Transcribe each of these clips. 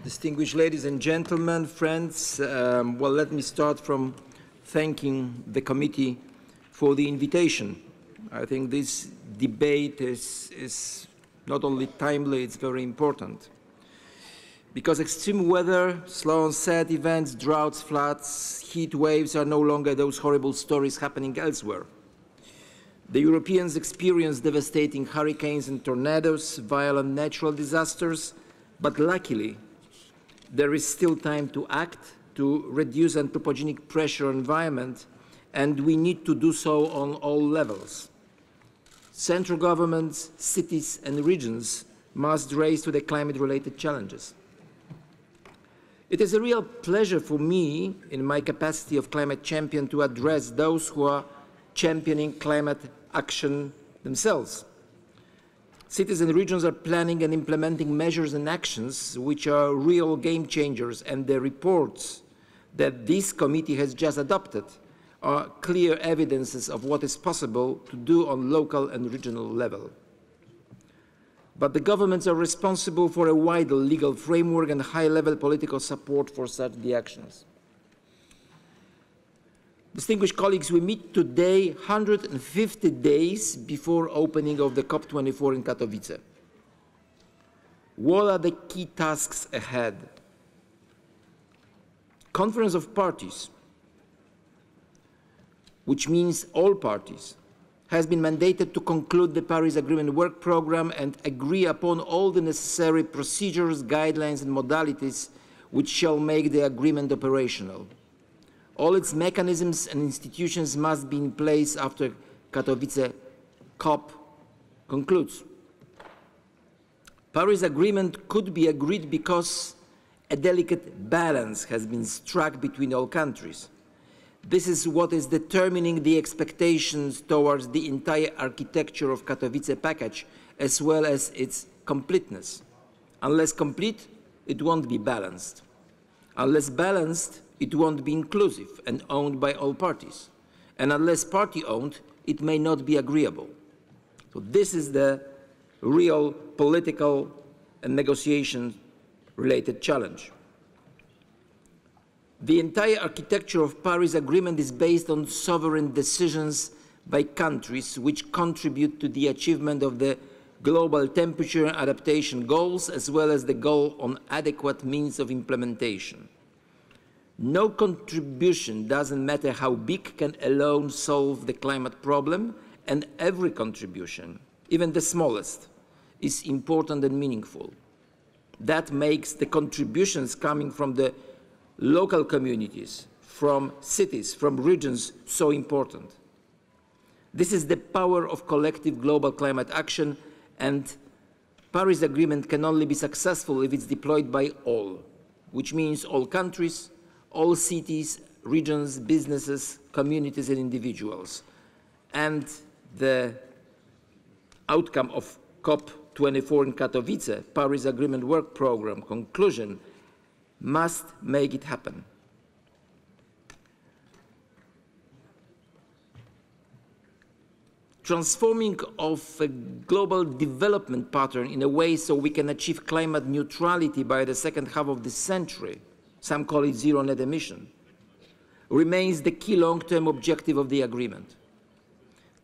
Distinguished ladies and gentlemen, friends, well, let me start from thanking the committee for the invitation. I think this debate is not only timely, it's very important. Because extreme weather, slow onset events, droughts, floods, heat waves are no longer those horrible stories happening elsewhere. The Europeans experience devastating hurricanes and tornadoes, violent natural disasters, but luckily, there is still time to act, to reduce anthropogenic pressure on the environment, and we need to do so on all levels. Central governments, cities and regions must race to the climate-related challenges. It is a real pleasure for me, in my capacity of climate champion, to address those who are championing climate action themselves. Cities and regions are planning and implementing measures and actions which are real game changers, and the reports that this committee has just adopted are clear evidences of what is possible to do on local and regional level. But the governments are responsible for a wider legal framework and high-level political support for such the actions. Distinguished colleagues, we meet today 150 days before opening of the COP24 in Katowice. What are the key tasks ahead? Conference of Parties, which means all parties, has been mandated to conclude the Paris Agreement work program and agree upon all the necessary procedures, guidelines and modalities which shall make the agreement operational. All its mechanisms and institutions must be in place after Katowice COP concludes. Paris Agreement could be agreed because a delicate balance has been struck between all countries. This is what is determining the expectations towards the entire architecture of Katowice package, as well as its completeness. Unless complete, it won't be balanced. Unless balanced, it won't be inclusive and owned by all parties. And unless party-owned, it may not be agreeable. So this is the real political and negotiation-related challenge. The entire architecture of Paris Agreement is based on sovereign decisions by countries which contribute to the achievement of the global temperature adaptation goals, as well as the goal on adequate means of implementation. No contribution, doesn't matter how big, can alone solve the climate problem, and every contribution, even the smallest, is important and meaningful. That makes the contributions coming from the local communities, from cities, from regions so important. This is the power of collective global climate action, and Paris Agreement can only be successful if it's deployed by all, which means all countries, all cities, regions, businesses, communities and individuals. And the outcome of COP24 in Katowice, Paris Agreement work program conclusion, must make it happen. Transforming of a global development pattern in a way so we can achieve climate neutrality by the second half of this century, some call it zero net emission, remains the key long-term objective of the agreement.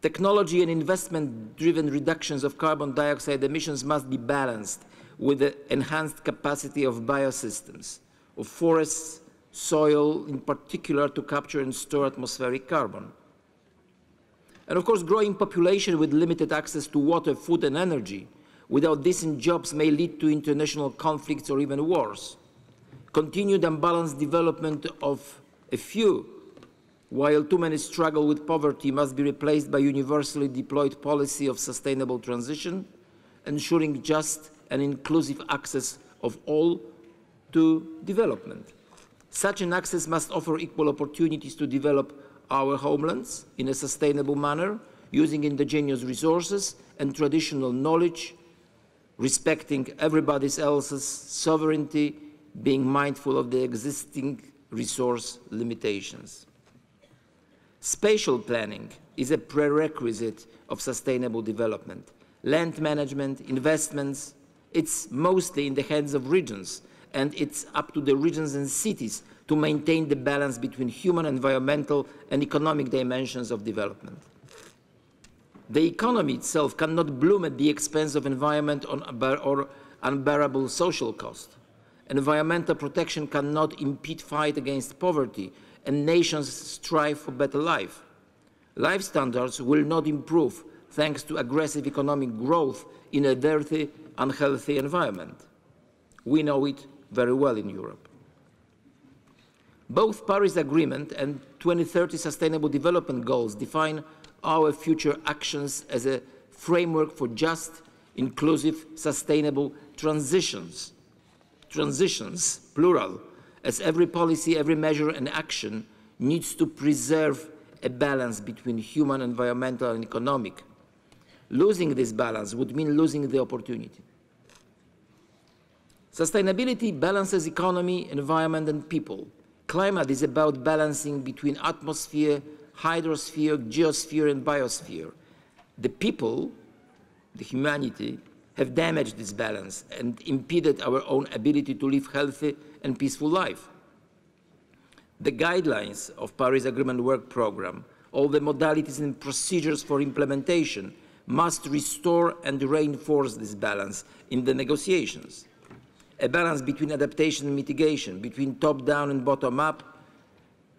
Technology and investment-driven reductions of carbon dioxide emissions must be balanced with the enhanced capacity of biosystems, of forests, soil in particular, to capture and store atmospheric carbon. And of course, growing population with limited access to water, food and energy without decent jobs may lead to international conflicts or even wars. Continued unbalanced development of a few, while too many struggle with poverty, must be replaced by universally deployed policy of sustainable transition, ensuring just and inclusive access of all to development. Such an access must offer equal opportunities to develop our homelands in a sustainable manner, using indigenous resources and traditional knowledge, respecting everybody else's sovereignty, being mindful of the existing resource limitations. Spatial planning is a prerequisite of sustainable development. Land management, investments, It's mostly in the hands of regions, and it's up to the regions and cities to maintain the balance between human, environmental, and economic dimensions of development. The economy itself cannot bloom at the expense of environment or unbearable social cost. Environmental protection cannot impede fight against poverty, and nations strive for better life. Life standards will not improve thanks to aggressive economic growth in a dirty, unhealthy environment. We know it very well in Europe. Both Paris Agreement and 2030 Sustainable Development Goals define our future actions as a framework for just, inclusive, sustainable transitions, plural, as every policy, every measure and action needs to preserve a balance between human, environmental and economic. Losing this balance would mean losing the opportunity. Sustainability balances economy, environment and people. Climate is about balancing between atmosphere, hydrosphere, geosphere and biosphere. The people, the humanity, have damaged this balance and impeded our own ability to live healthy and peaceful life. The guidelines of Paris Agreement Work Programme, all the modalities and procedures for implementation must restore and reinforce this balance in the negotiations. A balance between adaptation and mitigation, between top-down and bottom-up,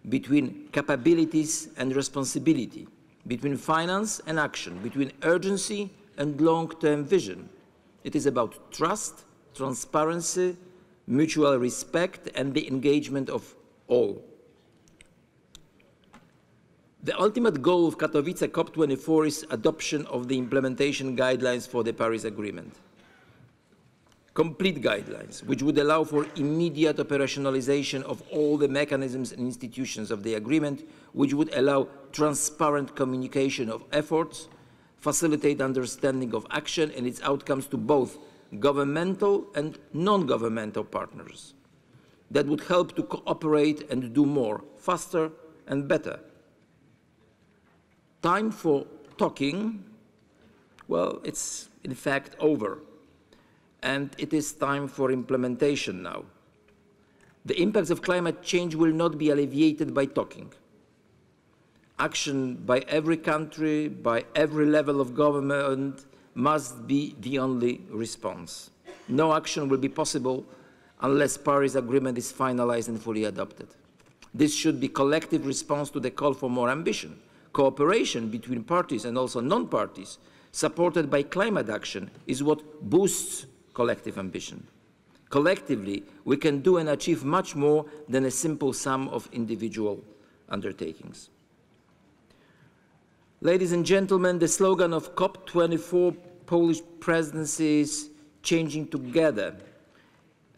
between capabilities and responsibility, between finance and action, between urgency and long-term vision. It is about trust, transparency, mutual respect, and the engagement of all. The ultimate goal of Katowice COP24 is adoption of the implementation guidelines for the Paris Agreement. Complete guidelines, which would allow for immediate operationalization of all the mechanisms and institutions of the agreement, which would allow transparent communication of efforts, facilitate understanding of action and its outcomes to both governmental and non-governmental partners. That would help to cooperate and do more, faster and better. Time for talking, well, it's in fact over. And it is time for implementation now. The impacts of climate change will not be alleviated by talking. Action by every country, by every level of government, must be the only response. No action will be possible unless Paris Agreement is finalized and fully adopted. This should be collective response to the call for more ambition. Cooperation between parties and also non-parties, supported by climate action, is what boosts collective ambition. Collectively, we can do and achieve much more than a simple sum of individual undertakings. Ladies and gentlemen, the slogan of COP24 Polish presidency is changing together.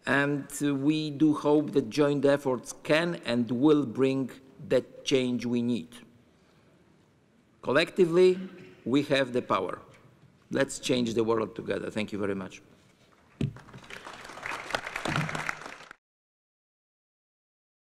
And we do hope that joint efforts can and will bring that change we need. Collectively, we have the power. Let's change the world together. Thank you very much.